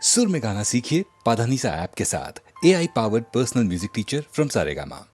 सुर में गाना सीखिए पाधानीसा ऐप के साथ। AI powered personal music teacher from Saregama.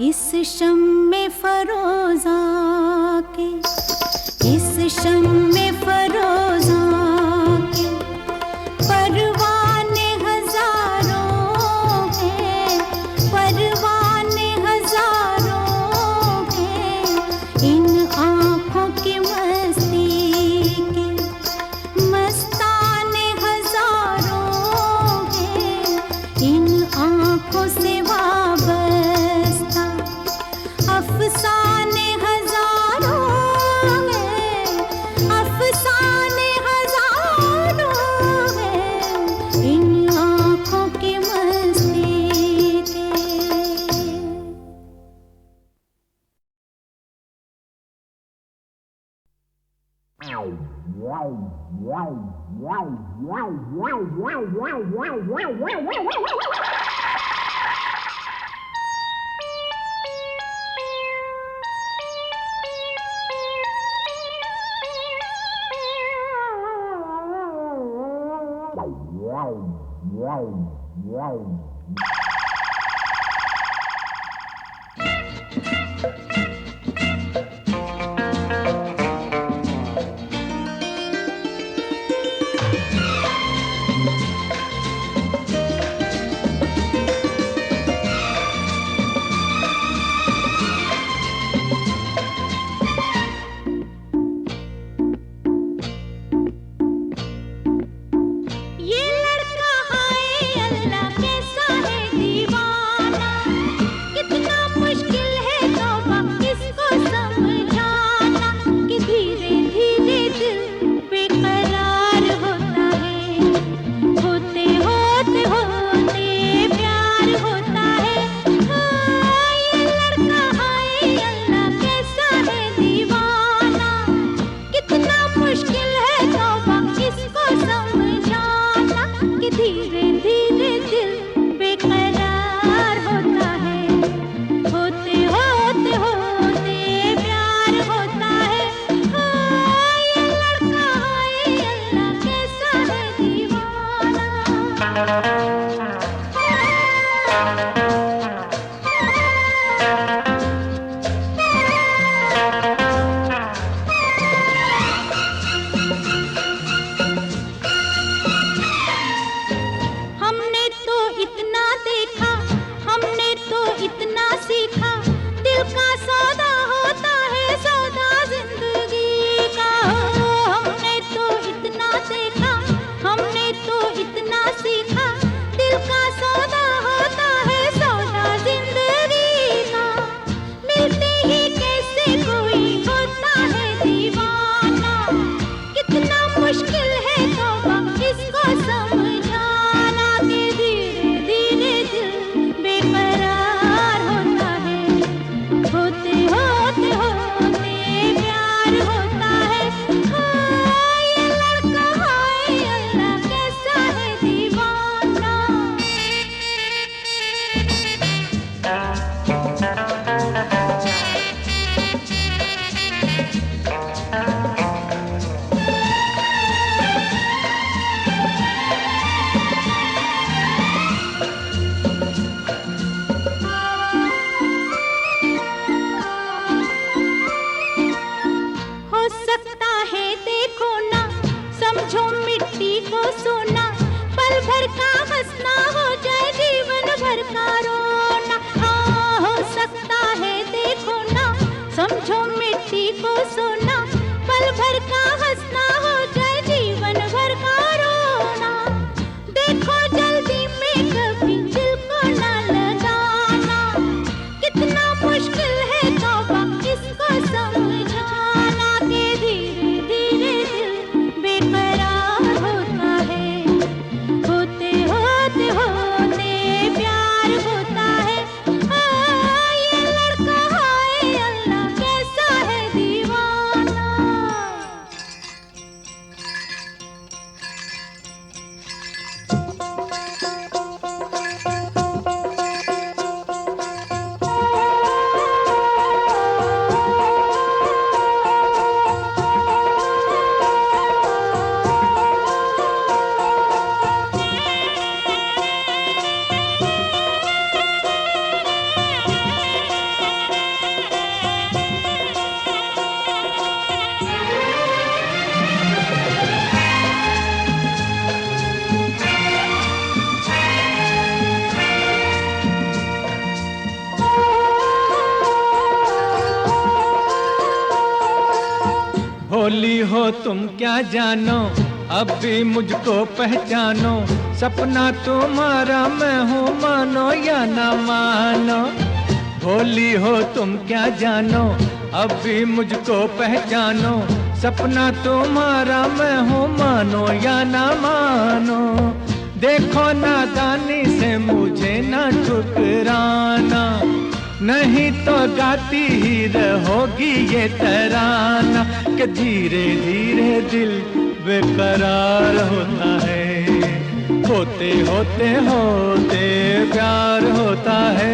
इस शम्मे फरोज़ा के, इस शम्मे फरोज़ा के परवाने हजारों हैं, परवाने हजारों हैं। इन आँखों की मस्ती के मस्ताने हजारों हैं, इन आँखों से वाबस्ता अफसाने हजारों हैं, अफसाने हजारों हैं। इन आँखों की मस्ती के। ये लड़का हाय अल्लाह कैसा है दीवाना, कितना मुश्किल है तौबा इसको समझाना, कि धीरे धीरे दिल बेकरार होता है, होते होते होते प्यार होता है। हाँ, ये लड़का हाय अल्लाह कैसा है दीवाना, कितना मुश्किल है तौबा इसको समझाना, कि धीरे धीरे दिल बेकरार होता है, होते होते होते प्यार होता है। हाँ, ये लड़का हाय अल्लाह कैसा है दीवाना। हमने तो इतना देखा, हमने तो इतना सीखा, दिल का सौदा होता है सौदा जिंदगी का। हमने तो इतना देखा, हमने तो इतना सीखा, दिल का सौदा होता है सौदा जिंदगी का। मिलते ही कैसे कोई होता है दीवाना, कितना मुश्किल है तौबा इसको समझाना, कि धीरे धीरे दिल बेकरार होता है, होते भोली हो तुम क्या जानो, अब भी मुझको पहचानो, सपना तुम्हारा मैं हूँ, मानो या ना मानो। भोली हो तुम क्या जानो, अब भी मुझको पहचानो, सपना तुम्हारा मैं हूँ, मानो या ना मानो। देखो नादानी से मुझे ना ठुकराना, नहीं तो गाती ही रहोगी ये तराना, कि धीरे धीरे दिल बेकरार होता है, होते होते होते प्यार होता है।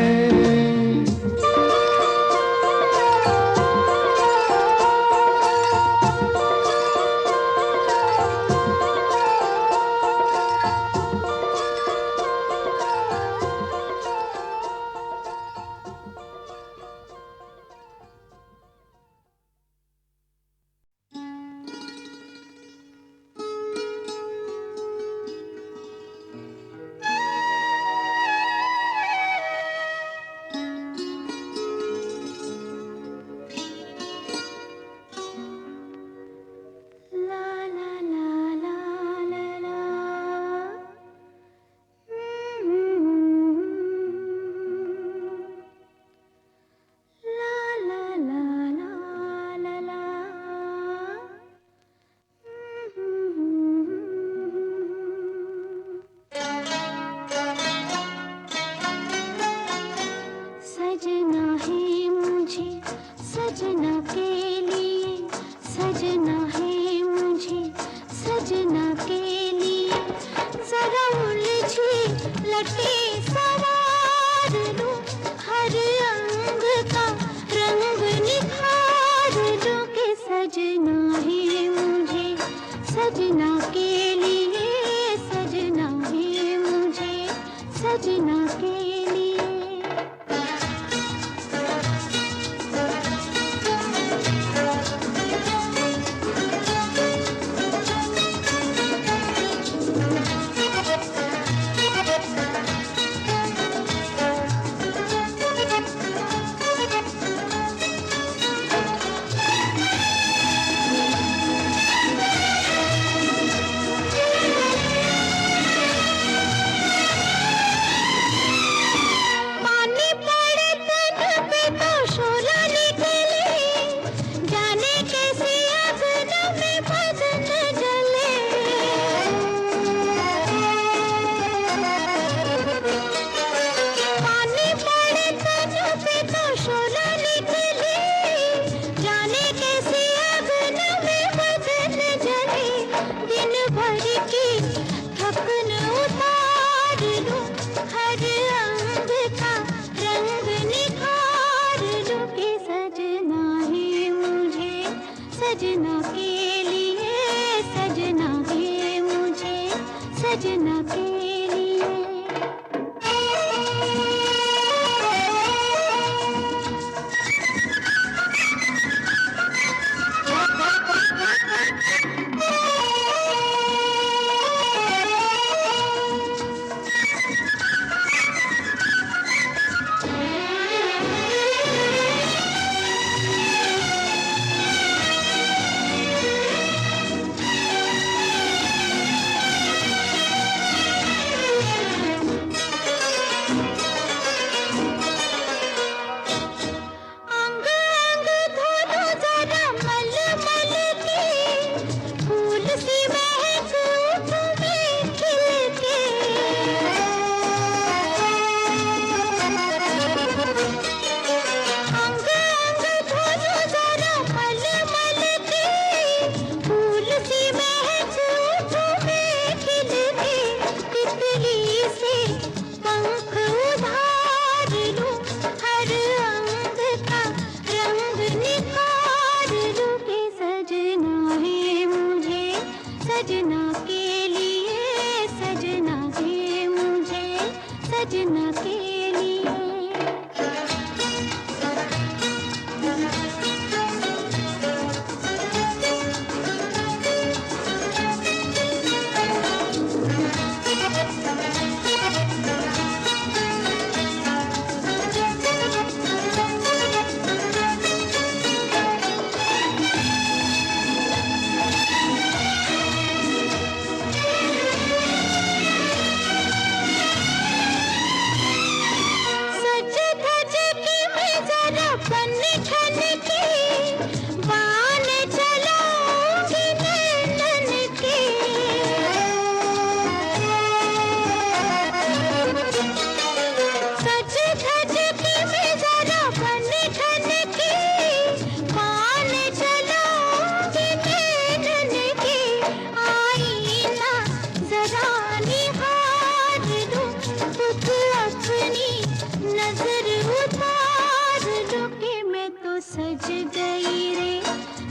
के मैं तो सज गई रे,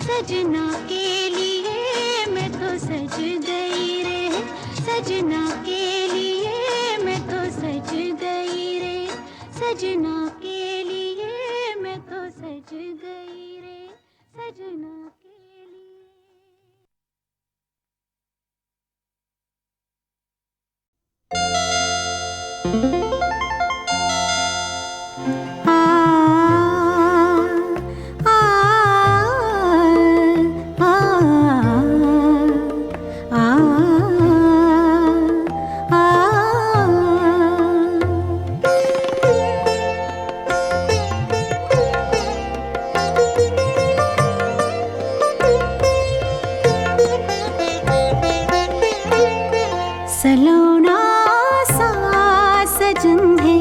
सजना के लिए मैं तो सज गई रे, सजना के लिए मैं तो सज गई रे, सजना के लिए मैं तो सज गई रे, सजना के लिए। सलोना सा सजन है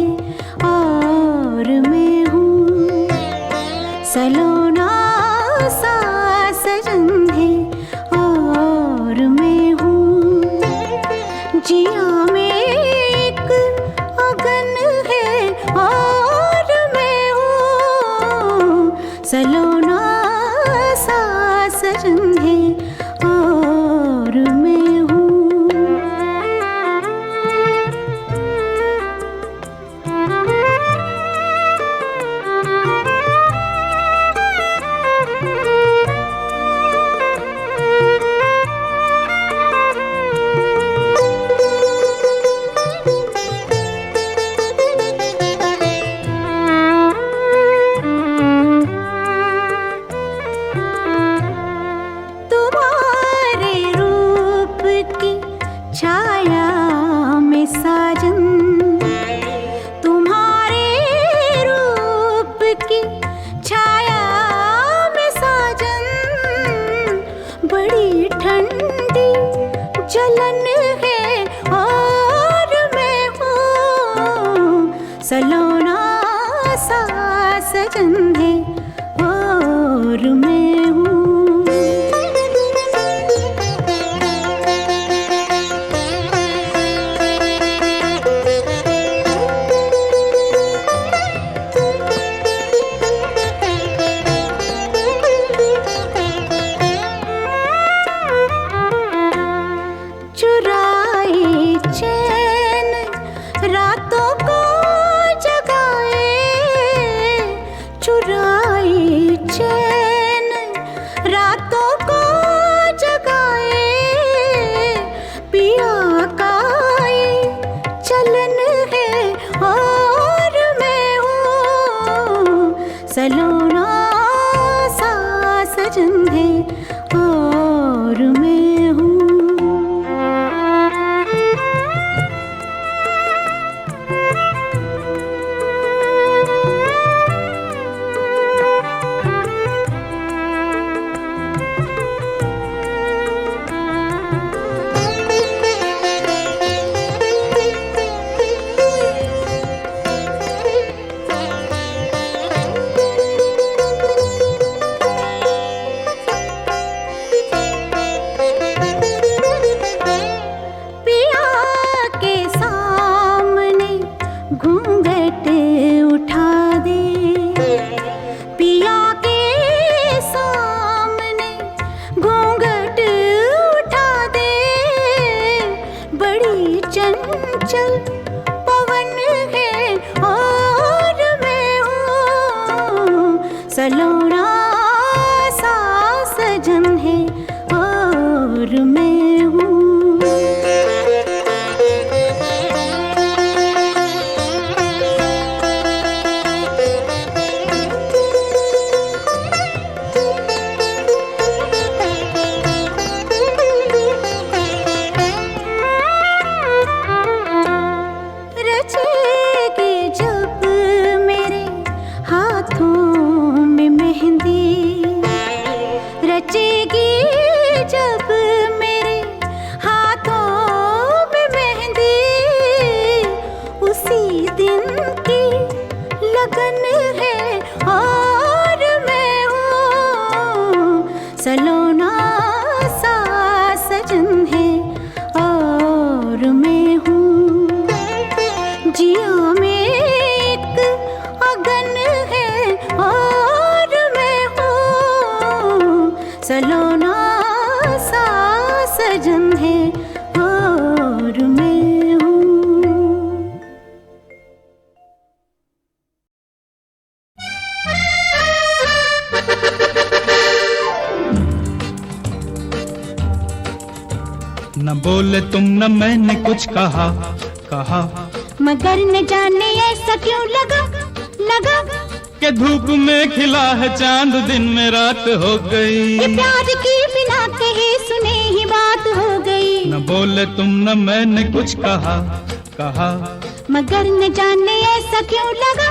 और मैं हूँ, सलोना सा सजन है और मैं हूँ, जिया में एक अगन है और मैं हूँ, सलोना सा सजन है और मैं हूँ। सलोना सा सजन है और मैं हूँ। चुराए चैन रातों को चुराए चैन रातों को जगाए, पिया का ये चलन है और मैं हूँ, सलोना सा सजन है और मैं हूँ। घूंघट उठा दे, पिया के सामने घूंघट उठा दे, बड़ी चंचल पवन है और मैं हूँ, सलोना सा सजन है और मैं हूँ। सलोना सा सजन है और मैं हूँ, जिया में एक अगन है। सलोना सा सजन है और मैं हूँ। न बोले तुम न मैंने कुछ कहा, मगर न जाने ऐसा क्यों लगा कि धूप में खिला है चांद, दिन में रात हो गई। ये प्यार की बिना कहे सुने ही बात हो गई। न बोले तुम न मैंने कुछ कहा, मगर न जाने ऐसा क्यों लगा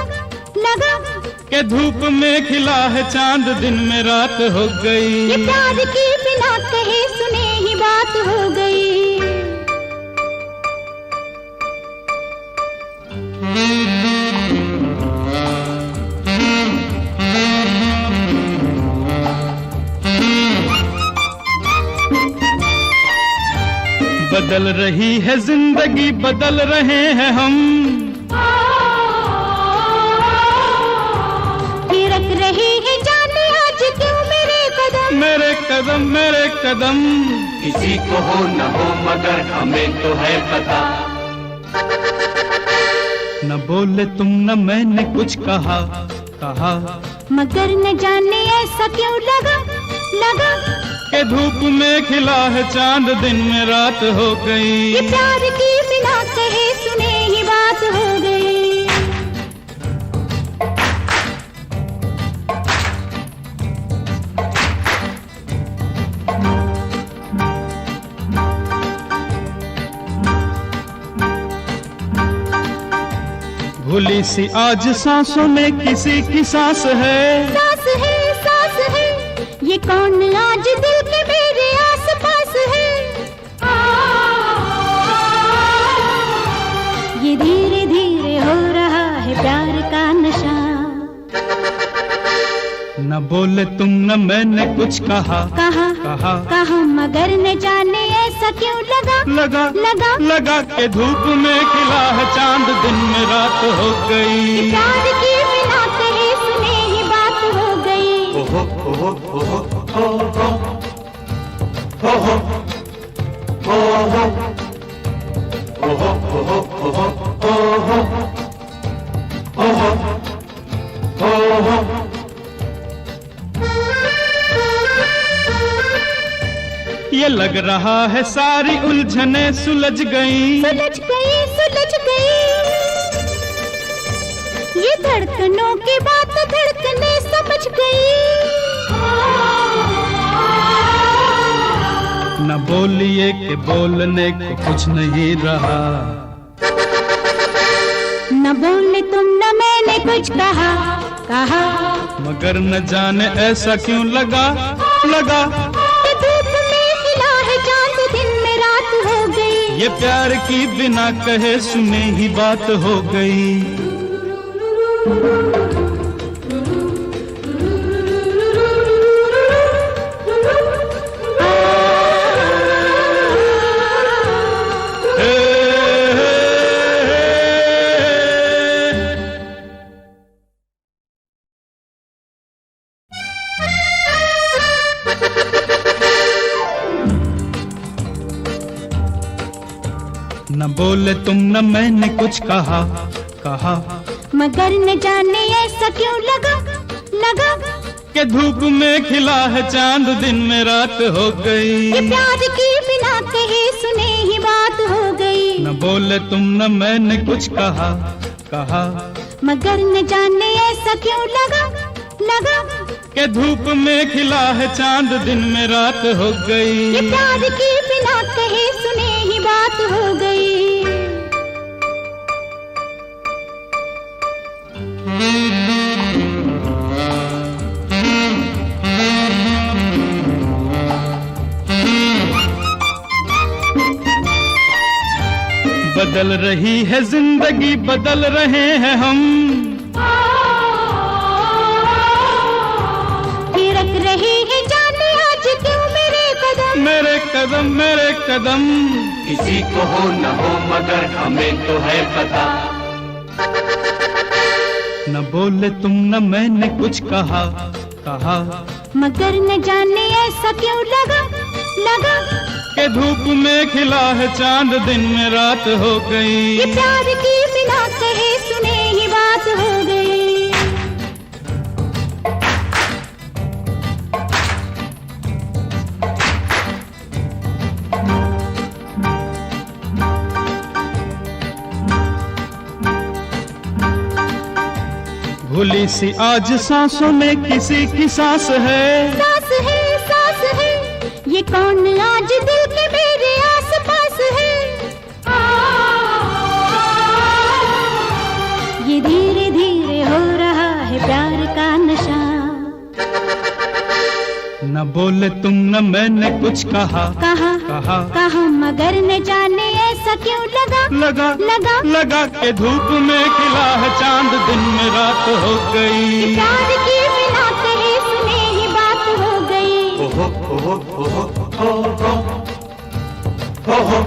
कि धूप में खिला है चांद, दिन में रात हो गई। ये प्यार की बिना कहे सुने ही बात हो गई। बदल रही है जिंदगी, बदल रहे हैं हम, थिरक रही है जाने आज क्यों मेरे कदम, मेरे कदम मेरे कदम। किसी को हो न हो मगर हमें तो है पता। न बोले तुम न मैंने कुछ कहा, मगर न जाने ऐसा क्यों लगा कि धूप में खिला है चांद, दिन में रात हो गई। ये प्यार की बिना कहे सुने ही बात हो गई। भूली सी आज सांसों में किसी की सांस है, सांस है ये कौन आज दिल के मेरे आस पास है। ये धीरे धीरे हो रहा है प्यार का नशा। न बोले तुम न मैंने कुछ कहा, मगर न जाने ऐसा क्यों लगा कि धूप में खिला है चांद, दिन में रात हो गई। प्यार की बिना कहे सुने ही बात हो गई। ये लग रहा है सारी उलझने सुलझ गई, ये धड़कनों की बात धड़कने समझ गई। न बोलिए कि बोलने को कुछ नहीं रहा। न बोले तुम न मैंने कुछ कहा, मगर न जाने ऐसा क्यों लगा कि धूप में खिला है चांद, दिन में रात हो गई। ये प्यार की बिना कहे सुने ही बात हो गई। न बोले तुम न मैंने कुछ कहा, मगर न जाने ऐसा क्यों लगा कि धूप में खिला है चांद, दिन में रात हो गई। ये प्यार की बिना कहे सुने ही बात हो गई। न बोले तुम न मैंने कुछ कहा, मगर न जाने ऐसा क्यों लगा कि धूप में खिला है चांद, दिन में रात हो गई। ये प्यार की बिना कहे सुने ही बात हो गई। बदल रही है जिंदगी, बदल रहे हैं हम, थिरक रही है जाने आज क्यों मेरे कदम, मेरे कदम मेरे कदम। किसी को हो न हो मगर हमें तो है पता। न बोले तुम न मैंने कुछ कहा, कहा मगर न जाने ऐसा क्यों लगा लगा के धूप में खिला है चांद, दिन में रात हो गई। ये प्यार की बिना कहे सुने ही बात हो गई। भूली सी आज सांसों में किसी की सांस है, सांस है, सांस है, ये कौन आज दिल के मेरे आस पास है। ये धीरे धीरे हो रहा है प्यार का नशा। न बोले तुम न मैंने कुछ कहा कहा कहा कहा मगर न जाने ऐसा क्यों लगा लगा लगा लगा के धूप में खिला है चांद, दिन में रात हो गई। प्यार की बिना कहे सुने ही बात हो गई। ओहो ओहो ओहो ओहो ओहो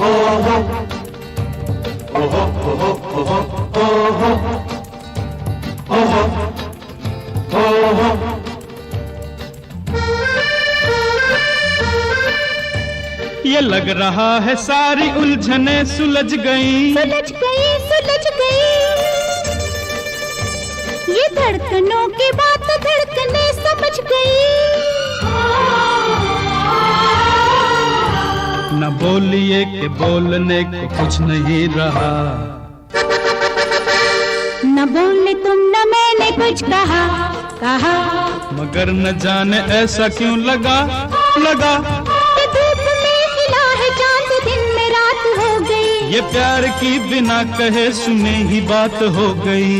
ओहो ओहो ओहो ओहो ओहो ओहो। ये लग रहा है सारी उलझने सुलझ गई, सुलझ गई, सुलझ गई। ये धड़कनों की बात धड़कने समझ गई। न बोलिए कि बोलने को कुछ नहीं रहा। न बोले तुम न मैंने कुछ कहा कहा मगर न जाने ऐसा क्यों लगा लगा। कि धूप में खिला है चांद, दिन में रात हो गई। ये प्यार की बिना कहे सुने ही बात हो गई।